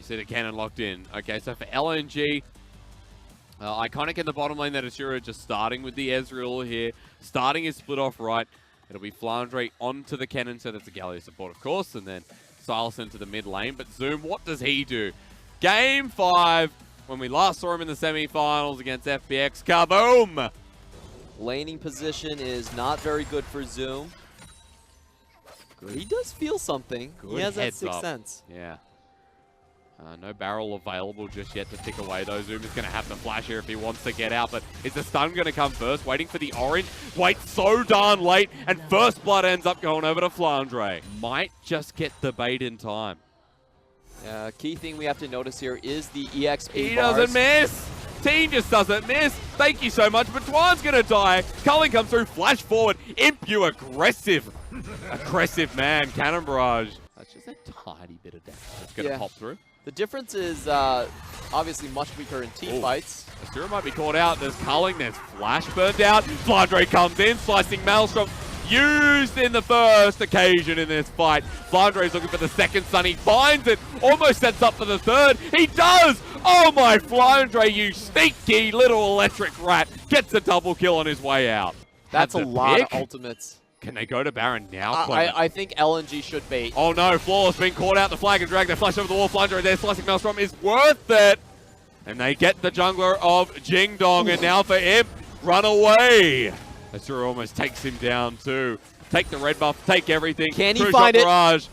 see the cannon locked in. Okay, so for LNG, Iconic in the bottom lane, that Asura just starting with the Ezreal here. Starting his split off right. It'll be Flandre onto the cannon, so that's a Galio support, of course, and then Silas into the mid lane. But Zoom, what does he do? Game 5, when we last saw him in the semi-finals against FPX, kaboom! Laning position is not very good for Zoom. He does feel something. Good he has that heads sixth up. sense. Yeah. No barrel available just yet to tick away, though. Zoom is going to have to flash here if he wants to get out, but is the stun going to come first? Waiting for the orange. Waits so darn late, and first blood ends up going over to Flandre. Might just get the bait in time. Key thing we have to notice here is the EXP He bars. doesn't miss. Team just doesn't miss. Thank you so much, but Twan's going to die. Culling comes through, flash forward. Imp, you aggressive. Aggressive man. Cannon barrage. That's just a tiny bit of damage that's going to pop through. The difference is obviously much weaker in team fights. Asura might be caught out. There's culling. There's flash burned out. Flandre comes in, slicing Maelstrom. Used in the first occasion in this fight. Flandre's looking for the second stun. He finds it. Almost sets up for the third. He does! Oh my Flandre, you sneaky little electric rat. Gets a double kill on his way out. That's a lot of ultimates. Can they go to Baron now, Clement? I think LNG should bait. Oh no, Flawless being caught out. The flag and drag. They flash over the wall. Flandre there. Slicing Maelstrom is worth it. And they get the jungler of Jing Dong. And now for Imp, run away. Asura almost takes him down too. Take the red buff, take everything. Can he find it? Barrage.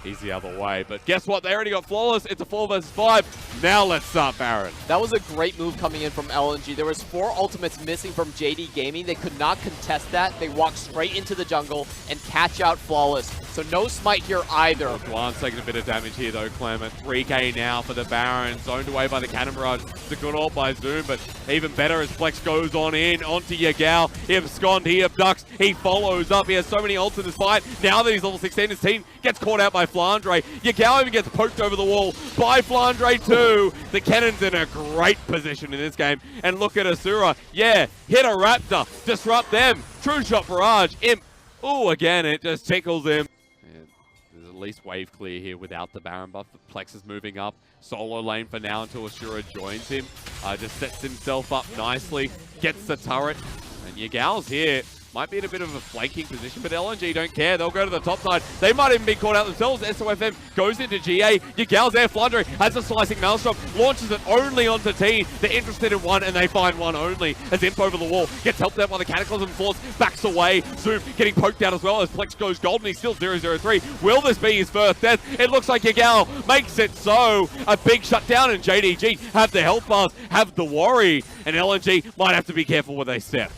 He's the other way, but guess what? They already got Flawless. It's a 4 versus 5. Now let's start Baron. That was a great move coming in from LNG. There was 4 ultimates missing from JD Gaming. They could not contest that. They walked straight into the jungle and catch out Flawless. So no smite here either. Dwan's taking a bit of damage here though, Clement. 3k now for the Baron. Zoned away by the Cannon Barrage. It's a good ult by Zoom, but even better as Plex goes on in onto Yagao. He abscond, he abducts, he follows up. He has so many ults in this fight. Now that he's level 16, his team gets caught out by Flandre. Yagao even gets poked over the wall by Flandre too. The Cannon's in a great position in this game. And look at Asura. Yeah, hit a Raptor. Disrupt them. True shot barrage. Imp. Ooh, again, it just tickles him. There's at least wave clear here without the Baron buff. Plex is moving up. Solo lane for now until Asura joins him. Just sets himself up nicely. Gets the turret. And Yagao's here. Might be in a bit of a flanking position, but LNG don't care. They'll go to the top side. They might even be caught out themselves. SOFM goes into GA. Yagao's there. Flandre has a slicing Maelstrom. Launches it only onto T. They're interested in one, and they find one only. As Imp over the wall gets helped out by the Cataclysm Force. Backs away. Zoom getting poked out as well as Plex goes golden. He's still 0-0-3. Will this be his first death? It looks like Yagao makes it so. A big shutdown, and JDG have the health bars, have the worry, and LNG might have to be careful where they step.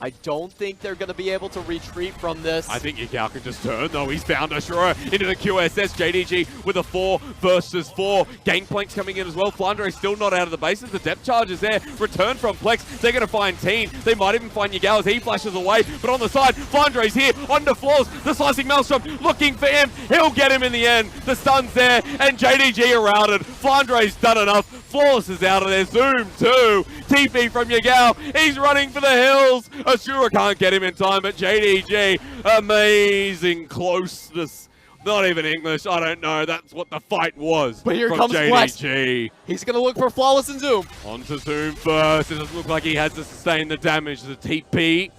I don't think they're going to be able to retreat from this. I think Yagao can just turn, though. He's found Asura into the QSS. JDG with a 4 versus 4. Gangplank's coming in as well. Flandre is still not out of the bases. The depth charge is there. Return from Plex. They're going to find Teen. They might even find Yagao as he flashes away. But on the side, Flandre's here. Onto Flaws. The slicing Maelstrom looking for him. He'll get him in the end. The stun's there. And JDG are routed. Flandre's done enough. Flawless is out of there. Zoom too. TP from Yagao. He's running for the hills. Asura can't get him in time, but JDG, amazing closeness. Not even English, I don't know. That's what the fight was. But here from comes JDG. Plex. He's going to look for Flawless and Zoom. On to Zoom first. It doesn't look like he has to sustain the damage. The TP.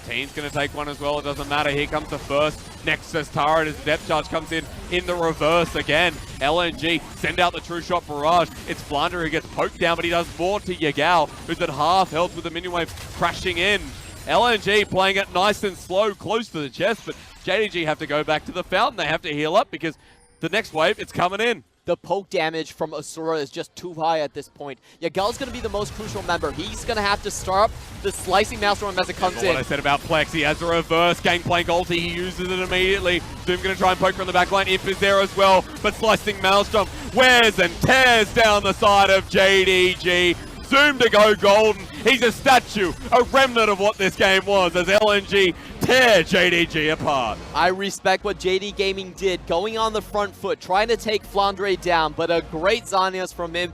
Teen's going to take one as well. It doesn't matter. Here comes the first Nexus turret as depth charge comes in the reverse again. LNG send out the true shot barrage. It's Flandre who gets poked down, but he does more to Yagao, who's at half health with the minion wave crashing in. LNG playing it nice and slow, close to the chest, but JDG have to go back to the fountain. They have to heal up because the next wave, it's coming in. The poke damage from Asura is just too high at this point. Yagao's going to be the most crucial member. He's going to have to start up the slicing Maelstrom as it comes in. What I said about Plex, he has a reverse Gangplank ulti, he uses it immediately. Zoom going to try and poke from the back line. Imp is there as well, but slicing Maelstrom wears and tears down the side of JDG. Zoom to go golden. He's a statue, a remnant of what this game was as LNG tear JDG apart. I respect what JD Gaming did, going on the front foot, trying to take Flandre down, but a great Zanias from him.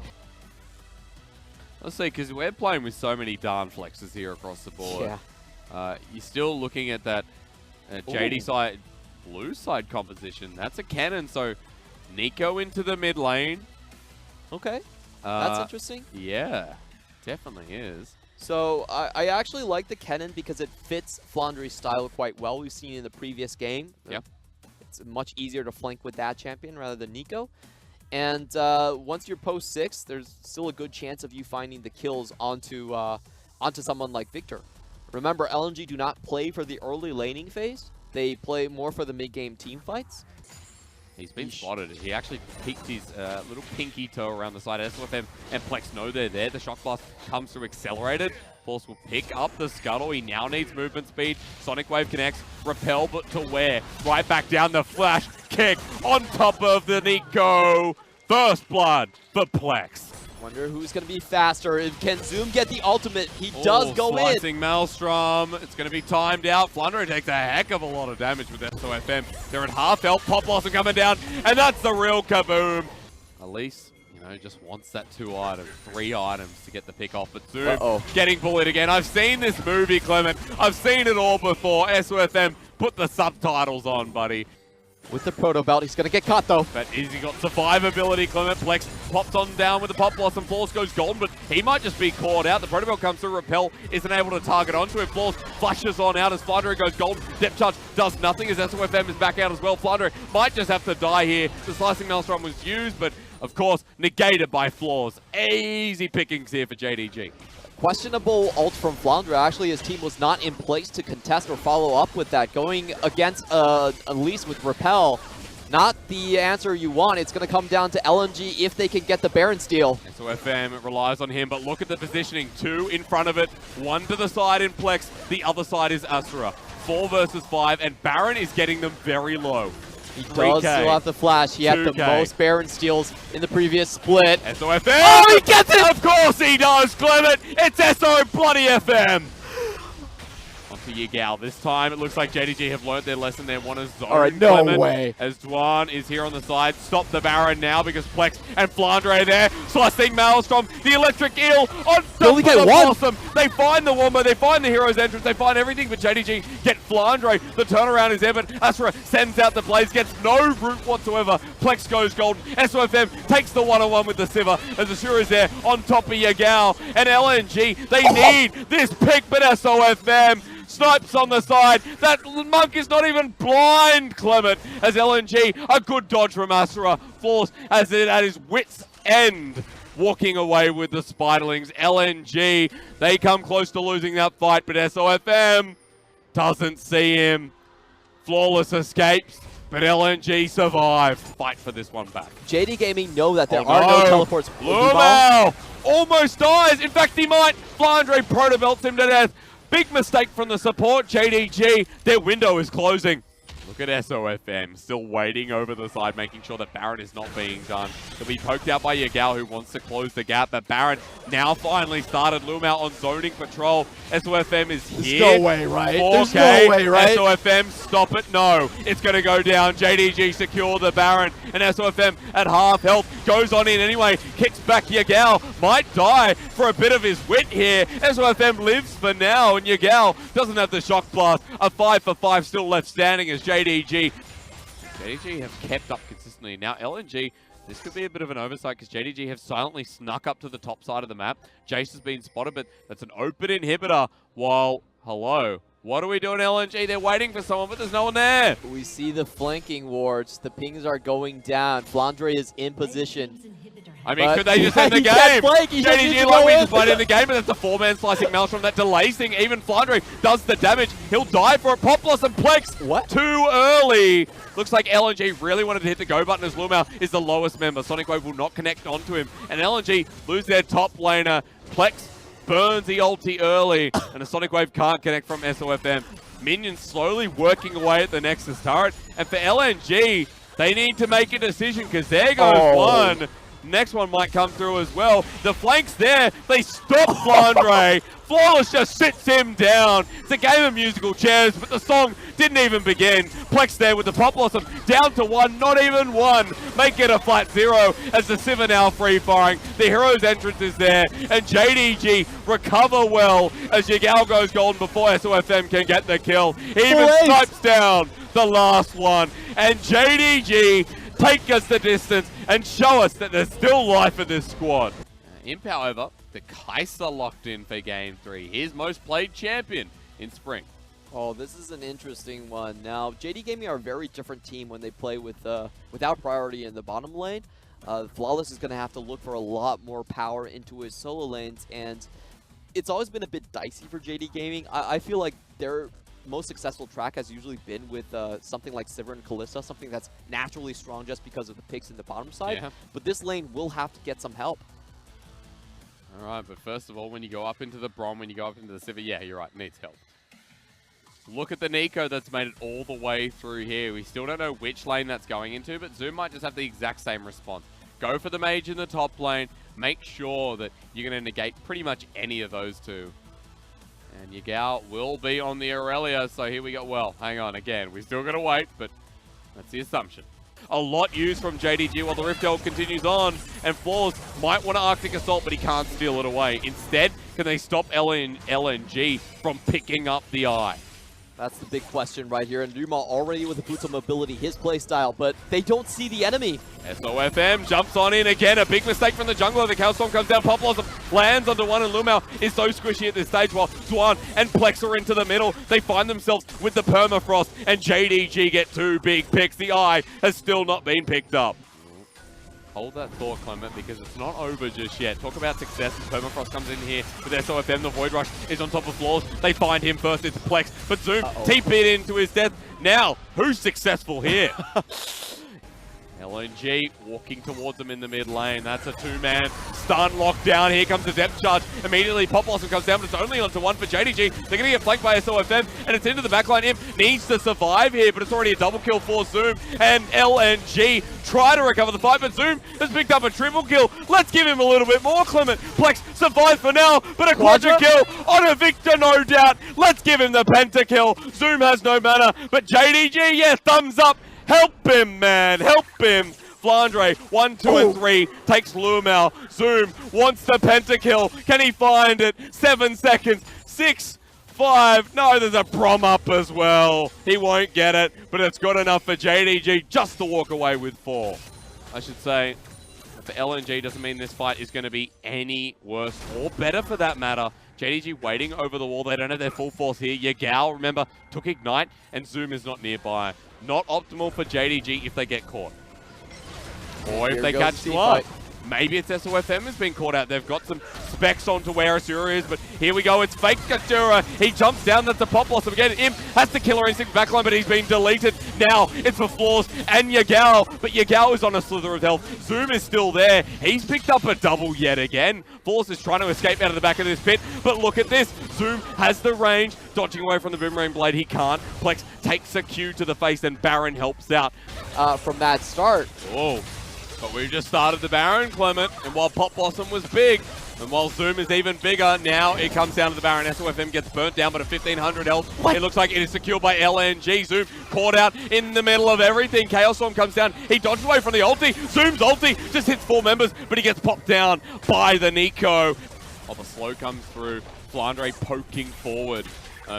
Let's see, because we're playing with so many darn flexes here across the board. Yeah. You're still looking at that JD side, blue side composition. That's a cannon, so Nico into the mid lane. Okay, that's interesting. Yeah, definitely is. So I actually like the Kennen because it fits Flandre's style quite well. We've seen in the previous game. Yep. It's much easier to flank with that champion rather than Nico. And once you're post 6, there's still a good chance of you finding the kills onto someone like Victor. Remember, LNG do not play for the early laning phase. They play more for the mid-game team fights. He's been spotted. He actually peeked his little pinky toe around the side. SOFM and Plex know they're there. The shock blast comes through accelerated. Force will pick up the scuttle. He now needs movement speed. Sonic Wave connects. Repel, but to where? Right back down the flash kick on top of the Nico. First blood for Plex. Wonder who's going to be faster. Can Zoom get the ultimate? He does go in. Slicing Maelstrom. It's going to be timed out. Flandre takes a heck of a lot of damage with SOFM. They're at half health. Pop Blossom coming down. And that's the real kaboom. Elise, just wants that 3 items to get the pick off. But Zoom getting bullied again. I've seen this movie, Clement. I've seen it all before. SOFM, put the subtitles on, buddy. With the Proto Belt, he's going to get caught, though. But he got survivability, Clement. Plex pops on down with the Pop Blossom. Flawless goes golden, but he might just be caught out. The Proto Belt comes through. Repel isn't able to target onto him. Flawless flashes on out as Flandre goes golden. Depth charge does nothing as SOFM is back out as well. Flandre might just have to die here. The Slicing Maelstrom was used, but of course, negated by Flaws. Easy pickings here for JDG. Questionable ult from Flandre. Actually, his team was not in place to contest or follow up with that. Going against Elise with Repel, not the answer you want. It's going to come down to LNG if they can get the Baron steal. SOFM relies on him, but look at the positioning. 2 in front of it, 1 to the side in Plex. The other side is Asura. 4 versus 5, and Baron is getting them very low. He does still have the flash. He had the most Baron steals in the previous split. SOFM! Oh, he gets it! Of course he does, Clement! It's SO-bloody-FM! Onto Yagao. This time, it looks like JDG have learned their lesson. They want to zone Alright, no Clement, way. as Dwan is here on the side. Stop the Baron now because Plex and Flandre there. Slicing Maelstrom. The electric eel on top of the Blossom. They find the Wombo. They find the hero's entrance. They find everything but JDG. Get Flandre. The turnaround is there, but Asura sends out the blaze. Gets no root whatsoever. Plex goes golden. SOFM takes the one-on-one with the Sivir as Asura is there on top of Yagao. And LNG, they need this pick, but SOFM snipes on the side. That monk is not even blind, Clement, as LNG, a good dodge from Asura. Force as it at his wit's end, walking away with the Spiderlings. LNG, they come close to losing that fight, but SOFM doesn't see him. Flawless escapes, but LNG survive. Fight for this one back. JD Gaming know that there are no teleports. Lumao almost dies. In fact, he might. Flandre proto-belts him to death. Big mistake from the support, JDG. Their window is closing. Look at SOFM, still waiting over the side, making sure that Baron is not being done. He'll be poked out by Yagao, who wants to close the gap, but Baron now finally started. Lumao on zoning patrol. SOFM is here. There's no way, right? 4K. There's no way, right? SOFM, stop it. No, it's going to go down. JDG secure the Baron, and SOFM at half health goes on in anyway. Kicks back Yagao, might die for a bit of his wit here. SOFM lives for now, and Yagao doesn't have the shock blast. A 5 for 5 still left standing as JDG have kept up consistently. Now LNG, this could be a bit of an oversight because JDG have silently snuck up to the top side of the map. Jace has been spotted, but that's an open inhibitor. While, hello, what are we doing, LNG? They're waiting for someone, but there's no one there. We see the flanking wards. The pings are going down. Flandre is in position. I mean, could they just end the game? JDG like we just played in the game, and that's a 4-man slicing Maelstrom. That delays thing. Even Flandre does the damage. He'll die for it. Pop Blossom Plex. What? Too early. Looks like LNG really wanted to hit the go button as Lumao is the lowest member. Sonic Wave will not connect onto him. And LNG lose their top laner. Plex burns the ulti early, and the Sonic Wave can't connect from SOFM. Minions slowly working away at the Nexus turret. And for LNG, they need to make a decision because there goes one. Next one might come through as well. The flank's there. They stop Flandre. Flawless just sits him down. It's a game of musical chairs, but the song didn't even begin. Plex there with the Pop Blossom down to 1, not even 1. Make it a flat 0 as the Sivir now free-firing. The hero's entrance is there, and JDG recover well as Yagao goes golden before SOFM can get the kill. He even snipes down the last one, and JDG take us the distance, and show us that there's still life in this squad. Imp, however, the Kaiser locked in for Game 3. His most played champion in Spring. Oh, this is an interesting one. Now, JD Gaming are a very different team when they play without priority in the bottom lane. Flawless is going to have to look for a lot more power into his solo lanes, and it's always been a bit dicey for JD Gaming. I feel like their most successful track has usually been with something like Sivir and Kalista, something that's naturally strong just because of the picks in the bottom side. Yeah. But this lane will have to get some help. All right, but first of all, when you go up into the Brom, when you go up into the Sivir, yeah, you're right, needs help. Look at the Nico that's made it all the way through here. We still don't know which lane that's going into, but Zoom might just have the exact same response. Go for the mage in the top lane. Make sure that you're going to negate pretty much any of those two. And Yagao will be on the Aurelia, so here we go. Well, hang on, again, we're still going to wait, but that's the assumption. A lot used from JDG while the Rift Elf continues on, and Flawless might want to Arctic Assault, but he can't steal it away. Instead, can they stop LNG from picking up the eye? That's the big question right here. And Numa already with the boots of mobility, his playstyle, but they don't see the enemy. SOFM jumps on in again. A big mistake from the jungler. The Chaos Storm comes down. Pop Blossom lands onto one, and Lumao is so squishy at this stage while Swan and Plex are into the middle. They find themselves with the permafrost, and JDG get two big picks. The eye has still not been picked up. Hold that thought, Clement, because it's not over just yet. Talk about success. Permafrost comes in here with SOFM. The Void Rush is on top of Floors. They find him first. It's Plex, but Zoom TP'd into his death. Now, who's successful here? LNG walking towards them in the mid lane. That's a two-man stun lockdown. Here comes the depth charge. Immediately, Pop Blossom comes down, but it's only onto one for JDG. They're going to get flanked by SOFM, and it's into the backline. Imp needs to survive here, but it's already a double kill for Zoom. And LNG try to recover the fight, but Zoom has picked up a triple kill. Let's give him a little bit more, Clement. Plex survives for now, but a quadra kill on a Victor, no doubt. Let's give him the pentakill. Zoom has no mana, but JDG, yeah, thumbs up. Help him, man. Help him. Flandre, 1, 2, and 3 takes Lumao. Zoom wants the pentakill. Can he find it? 7 seconds. 6, 5. No, there's a Brom up as well. He won't get it, but it's good enough for JDG just to walk away with 4. I should say, for LNG doesn't mean this fight is going to be any worse or better for that matter. JDG waiting over the wall. They don't have their full force here. Yagao, remember, took Ignite, and Zoom is not nearby. Not optimal for JDG if they get caught. Or if they catch you up. Maybe it's SOFM has been caught out. They've got some specs onto where Asura is, but here we go. It's fake Asura. He jumps down. That's a Pop Blossom again. Imp has the killer instinct backline, but he's been deleted. Now it's for Floors and Yagao, but Yagao is on a slither of health. Zoom is still there. He's picked up a double yet again. Floors is trying to escape out of the back of this pit, but look at this. Zoom has the range. Dodging away from the Boomerang Blade, he can't. Plex takes a Q to the face, and Baron helps out. From that start. Oh. But we've just started the Baron, Clement, and while Pop Blossom was big, and while Zoom is even bigger, now it comes down to the Baron. SOFM gets burnt down, but at 1,500 health, it looks like it is secured by LNG. Zoom caught out in the middle of everything. Chaos Storm comes down. He dodged away from the ulti. Zoom's ulti just hits 4 members, but he gets popped down by the Nico. Oh, the slow comes through. Flandre poking forward.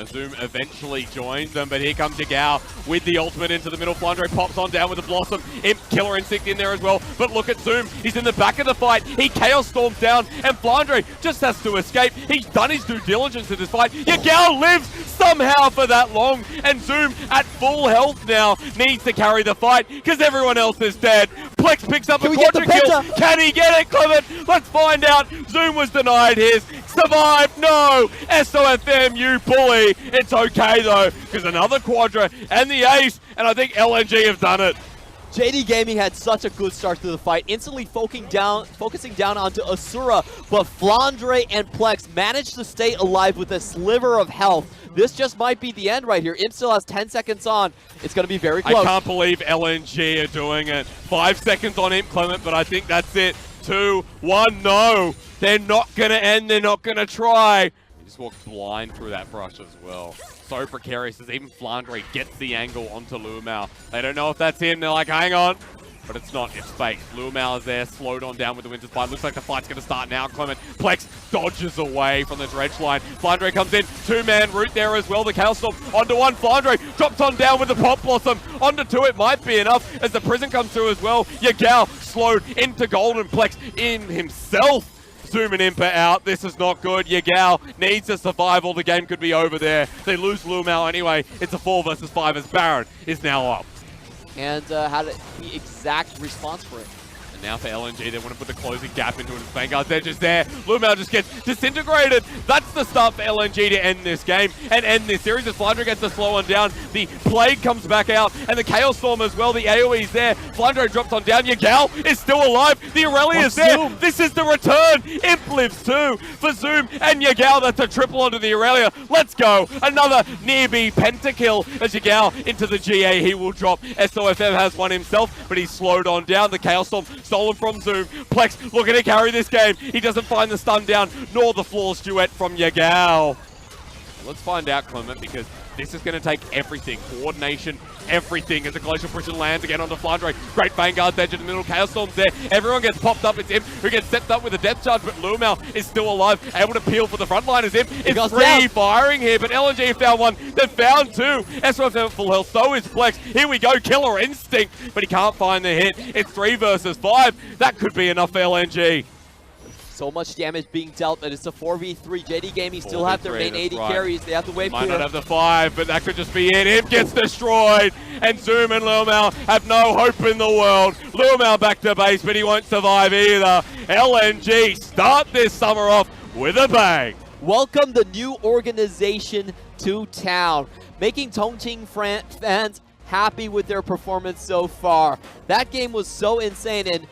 Zoom eventually joins them, but here comes Yagao with the ultimate into the middle. Flandre pops on down with the Blossom. Imp Killer Instinct in there as well. But look at Zoom. He's in the back of the fight. He Chaos Storms down, and Flandre just has to escape. He's done his due diligence in this fight. Yagao lives somehow for that long, and Zoom at full health now needs to carry the fight because everyone else is dead. Plex picks up a quadra kill. Can he get it, Clement? Let's find out. Zoom was denied his. Survive. No. SOFM, you bully. It's okay though, because another quadra and the ace, and I think LNG have done it. JD Gaming had such a good start to the fight, instantly focusing down onto Asura, but Flandre and Plex managed to stay alive with a sliver of health. This just might be the end right here. Imp still has 10 seconds on. It's going to be very close. I can't believe LNG are doing it. 5 seconds on Imp, Clement, but I think that's it. 2, 1, no. They're not going to end. They're not going to try. Just walk blind through that brush as well. So precarious as even Flandre gets the angle onto Lumao. They don't know if that's him. They're like, hang on. but it's not. It's fake. Lumao is there, slowed on down with the Winter's Bite. Looks like the fight's going to start now. Clement, Plex dodges away from the dredge line. Flandre comes in, two-man route there as well. The Chaos Storm onto one. Flandre drops on down with the Pop Blossom. Onto two, it might be enough as the Prison comes through as well. Yagao slowed into Golden. Plex in himself. Zoom and Impa out. This is not good. Yagao needs to survive or the game could be over there. They lose Lumao anyway. It's a 4 versus 5 as Baron is now up. And had the exact response for it. And now for LNG, they want to put the closing gap into it. Vanguard's edge is there. Lumao just gets disintegrated. That's the start for LNG to end this game and end this series as Flandre gets the slow one down. The Plague comes back out and the Chaos Storm as well. The AoE's there. Flandre drops on down. Yagao is still alive. The Aurelia is there. Zoom. This is the return. Imp lives too for Zoom and Yagao. That's a triple onto the Aurelia. Let's go. Another near B pentakill as Yagao into the GA. He will drop. SOFM has one himself, but he's slowed on down. The Chaos Storm stolen from Zoom. Plex looking to carry this game. He doesn't find the stun down nor the flawless duet from Yagao. Let's find out, Clement, because this is going to take everything. Coordination, everything as the Glacial Prison lands again onto Flandre. Great Vanguard's edge in the middle. Chaos Storm's there. Everyone gets popped up. It's him who gets stepped up with a death charge, but Lumao is still alive, able to peel for the front line as him. It's free firing here, but LNG found one. They found two. SOFM full health, so is Plex. Here we go, Killer Instinct, but he can't find the hit. It's 3 versus 5. That could be enough for LNG. So much damage being dealt, but it's a 4v3. JD Gaming still have their main 80 carries. They have to wait for Might not have the 5, but that could just be it. Him gets destroyed, and Zoom and Lumao have no hope in the world. Lumao back to base, but he won't survive either. LNG start this summer off with a bang. Welcome the new organization to town, making Tongqing fans happy with their performance so far. That game was so insane, and